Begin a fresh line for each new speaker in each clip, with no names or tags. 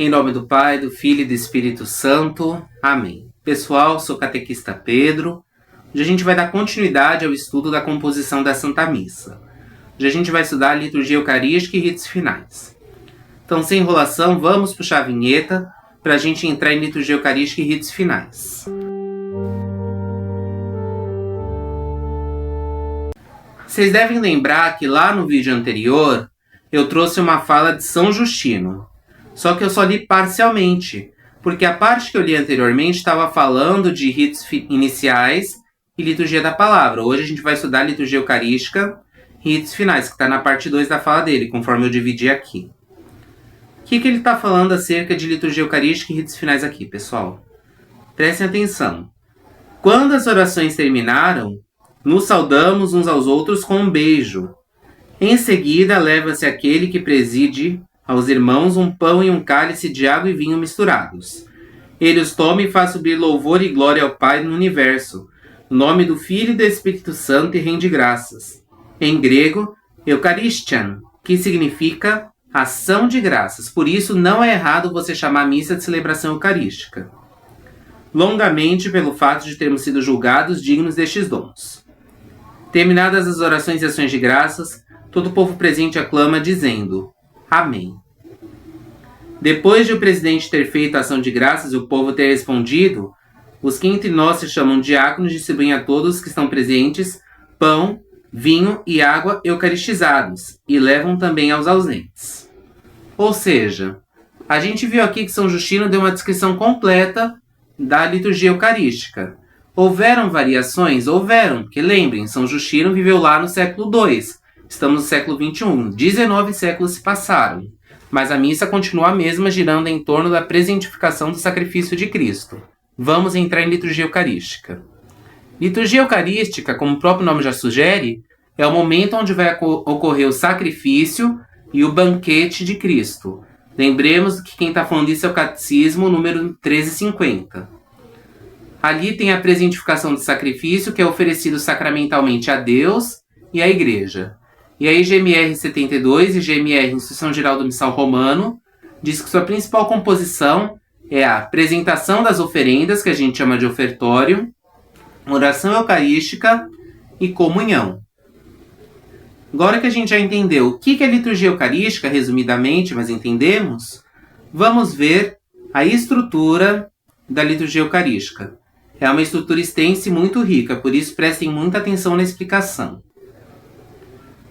Em nome do Pai, do Filho e do Espírito Santo. Amém. Pessoal, sou o catequista Pedro. Hoje a gente vai dar continuidade ao estudo da composição da Santa Missa. Hoje a gente vai estudar a liturgia eucarística e ritos finais. Então, sem enrolação, vamos puxar a vinheta para a gente entrar em liturgia eucarística e ritos finais. Vocês devem lembrar que lá no vídeo anterior eu trouxe uma fala de São Justino. Só que eu só li parcialmente, porque a parte que eu li anteriormente estava falando de ritos iniciais e liturgia da palavra. Hoje a gente vai estudar liturgia eucarística e ritos finais, que está na parte 2 da fala dele, conforme eu dividi aqui. O que ele está falando acerca de liturgia eucarística e ritos finais aqui, pessoal? Prestem atenção. Quando as orações terminaram, nos saudamos uns aos outros com um beijo. Em seguida, leva-se aquele que preside aos irmãos um pão e um cálice de água e vinho misturados. Ele os toma e faz subir louvor e glória ao Pai no universo, no nome do Filho e do Espírito Santo, e rende graças. Em grego, Eucharistian, que significa ação de graças. Por isso, não é errado você chamar a missa de celebração eucarística. Longamente pelo fato de termos sido julgados dignos destes dons. Terminadas as orações e ações de graças, todo o povo presente aclama dizendo: Amém. Depois de o presidente ter feito a ação de graças e o povo ter respondido, os que entre nós se chamam diáconos distribuem a todos que estão presentes pão, vinho e água eucaristizados e levam também aos ausentes. Ou seja, a gente viu aqui que São Justino deu uma descrição completa da liturgia eucarística. Houveram variações? Houveram, porque lembrem, São Justino viveu lá no século II. Estamos no século XXI. 19 séculos se passaram. Mas a missa continua a mesma, girando em torno da presentificação do sacrifício de Cristo. Vamos entrar em liturgia eucarística. Liturgia eucarística, como o próprio nome já sugere, é o momento onde vai ocorrer o sacrifício e o banquete de Cristo. Lembremos que quem está falando isso é o Catecismo, número 1350. Ali tem a presentificação do sacrifício, que é oferecido sacramentalmente a Deus e à Igreja. E a IGMR 72 e IGMR, Instituição Geral do Missal Romano, diz que sua principal composição é a apresentação das oferendas, que a gente chama de ofertório, oração eucarística e comunhão. Agora que a gente já entendeu o que é liturgia eucarística, resumidamente, mas entendemos, vamos ver a estrutura da liturgia eucarística. É uma estrutura extensa e muito rica, por isso prestem muita atenção na explicação.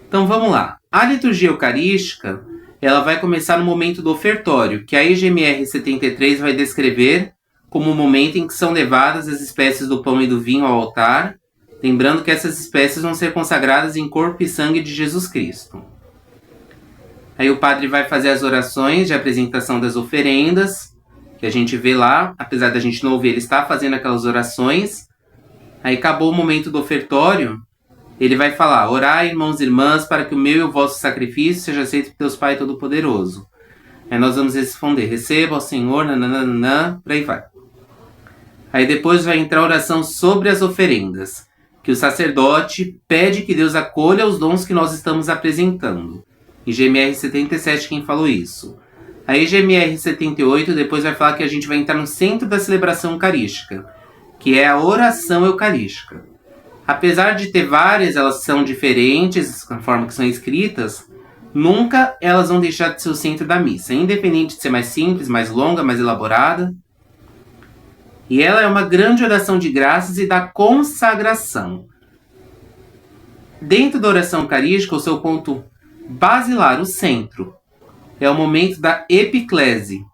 Então vamos lá. A liturgia eucarística, ela vai começar no momento do ofertório, que a IGMR 73 vai descrever como o momento em que são levadas as espécies do pão e do vinho ao altar, lembrando que essas espécies vão ser consagradas em corpo e sangue de Jesus Cristo. Aí o padre vai fazer as orações de apresentação das oferendas, que a gente vê lá, apesar da gente não ouvir, ele está fazendo aquelas orações. Aí acabou o momento do ofertório, ele vai falar: orai, irmãos e irmãs, para que o meu e o vosso sacrifício seja aceito por Deus Pai Todo-Poderoso. Aí nós vamos responder: receba ao Senhor, nananana, por aí vai. Aí depois vai entrar a oração sobre as oferendas, que o sacerdote pede que Deus acolha os dons que nós estamos apresentando. IGMR 77 quem falou isso. A IGMR 78 depois vai falar que a gente vai entrar no centro da celebração eucarística, que é a oração eucarística. Apesar de ter várias, elas são diferentes, conforme que são escritas, nunca elas vão deixar de ser o centro da missa, independente de ser mais simples, mais longa, mais elaborada. E ela é uma grande oração de graças e da consagração. Dentro da oração eucarística, o seu ponto basilar, o centro, é o momento da epiclese.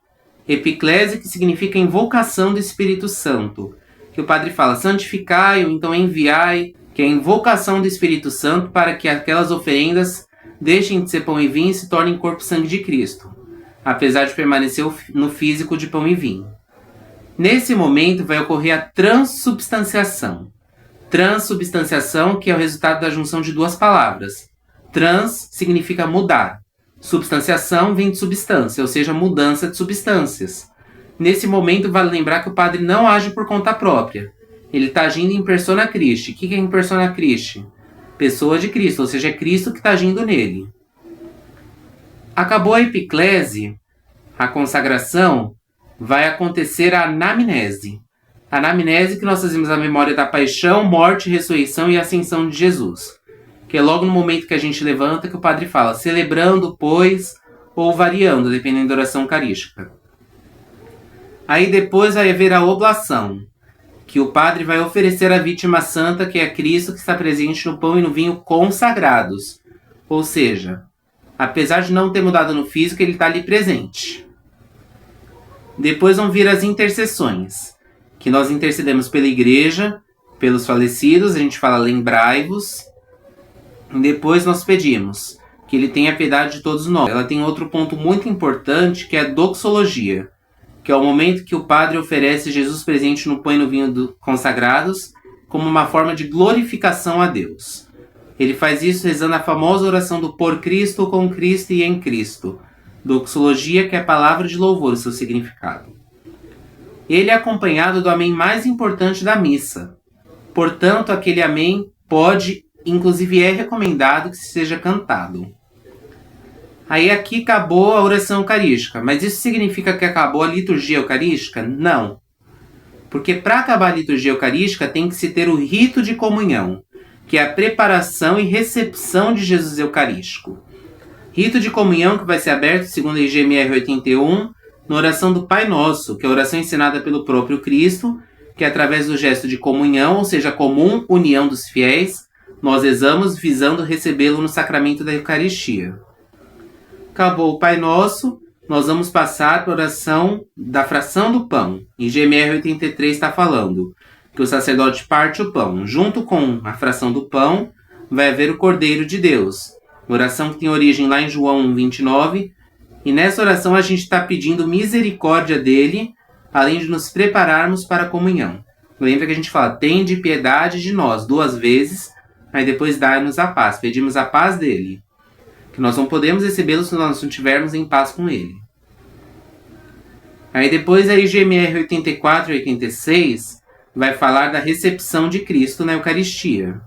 Epiclese que significa invocação do Espírito Santo. Que o padre fala: santificai, ou então enviai, que é a invocação do Espírito Santo para que aquelas oferendas deixem de ser pão e vinho e se tornem corpo e sangue de Cristo, apesar de permanecer no físico de pão e vinho. Nesse momento vai ocorrer a transubstanciação. Transubstanciação, que é o resultado da junção de duas palavras. Trans significa mudar. Substanciação vem de substância, ou seja, mudança de substâncias. Nesse momento, vale lembrar que o padre não age por conta própria. Ele está agindo em persona Christi. O que é em persona Christi? Pessoa de Cristo, ou seja, é Cristo que está agindo nele. Acabou a epiclese, a consagração, vai acontecer a anamnese. A anamnese que nós fazemos a memória da paixão, morte, ressurreição e ascensão de Jesus. Que é logo no momento que a gente levanta que o padre fala, celebrando, pois, ou variando, dependendo da oração eucarística. Aí depois vai haver a oblação, que o padre vai oferecer à vítima santa, que é Cristo, que está presente no pão e no vinho consagrados. Ou seja, apesar de não ter mudado no físico, ele está ali presente. Depois vão vir as intercessões, que nós intercedemos pela igreja, pelos falecidos, a gente fala lembrai-vos. Depois nós pedimos que ele tenha piedade de todos nós. Ela tem outro ponto muito importante, que é a doxologia, que é o momento que o padre oferece Jesus presente no pão e no vinho consagrados, como uma forma de glorificação a Deus. Ele faz isso rezando a famosa oração do por Cristo, com Cristo e em Cristo. Doxologia, que é a palavra de louvor, o seu significado. Ele é acompanhado do amém mais importante da missa. Portanto, aquele amém pode, inclusive é recomendado que seja cantado. Aí aqui acabou a oração eucarística. Mas isso significa que acabou a liturgia eucarística? Não. Porque para acabar a liturgia eucarística tem que se ter o rito de comunhão, que é a preparação e recepção de Jesus Eucarístico. Rito de comunhão que vai ser aberto, segundo a IGMR 81, na oração do Pai Nosso, que é a oração ensinada pelo próprio Cristo, que através do gesto de comunhão, ou seja, comum união dos fiéis, nós rezamos visando recebê-lo no sacramento da Eucaristia. Acabou o Pai Nosso, nós vamos passar para a oração da fração do pão. IGMR 83 está falando que o sacerdote parte o pão. Junto com a fração do pão, vai haver o Cordeiro de Deus. Oração que tem origem lá em João 29. E nessa oração a gente está pedindo misericórdia dele, além de nos prepararmos para a comunhão. Lembra que a gente fala, tende piedade de nós, 2 vezes, aí depois dá-nos a paz. Pedimos a paz dele. Que nós não podemos recebê-lo se nós não estivermos em paz com ele. Aí depois a IGMR 84 e 86 vai falar da recepção de Cristo na Eucaristia.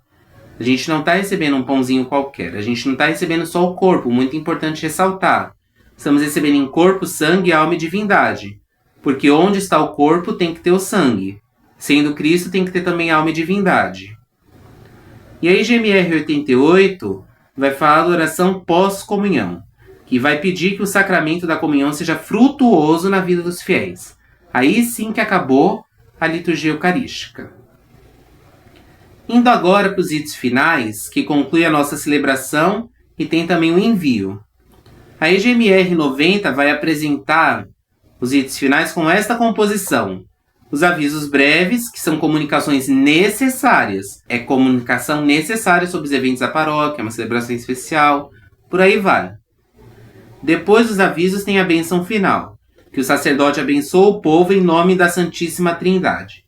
A gente não está recebendo um pãozinho qualquer. A gente não está recebendo só o corpo, muito importante ressaltar. Estamos recebendo em corpo, sangue, alma e divindade. Porque onde está o corpo tem que ter o sangue. Sendo Cristo tem que ter também alma e divindade. E a IGMR 88 vai falar da oração pós-comunhão, que vai pedir que o sacramento da comunhão seja frutuoso na vida dos fiéis. Aí sim que acabou a liturgia eucarística. Indo agora para os ritos finais, que conclui a nossa celebração e tem também o envio. A IGMR 90 vai apresentar os ritos finais com esta composição. Os avisos breves, que são comunicações necessárias. É comunicação necessária sobre os eventos da paróquia, uma celebração especial, por aí vai. Depois dos avisos tem a bênção final, que o sacerdote abençoa o povo em nome da Santíssima Trindade.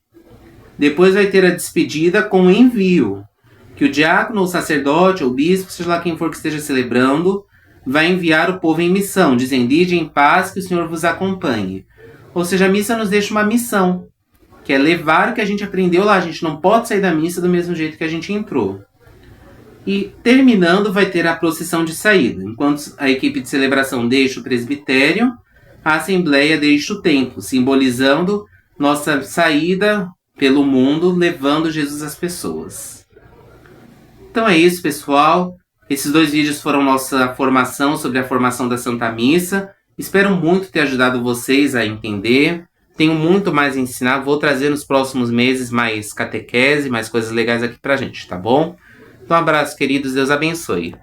Depois vai ter a despedida com o envio, que o diácono, ou sacerdote, ou bispo, seja lá quem for que esteja celebrando, vai enviar o povo em missão, dizendo, ide em paz, que o Senhor vos acompanhe. Ou seja, a missa nos deixa uma missão, que é levar o que a gente aprendeu lá. A gente não pode sair da missa do mesmo jeito que a gente entrou. E terminando vai ter a procissão de saída. Enquanto a equipe de celebração deixa o presbitério, a assembleia deixa o templo, simbolizando nossa saída pelo mundo, levando Jesus às pessoas. Então é isso, pessoal. Esses 2 vídeos foram nossa formação sobre a formação da Santa Missa. Espero muito ter ajudado vocês a entender. Tenho muito mais a ensinar. Vou trazer nos próximos meses mais catequese, mais coisas legais aqui pra gente, tá bom? Então, um abraço, queridos. Deus abençoe.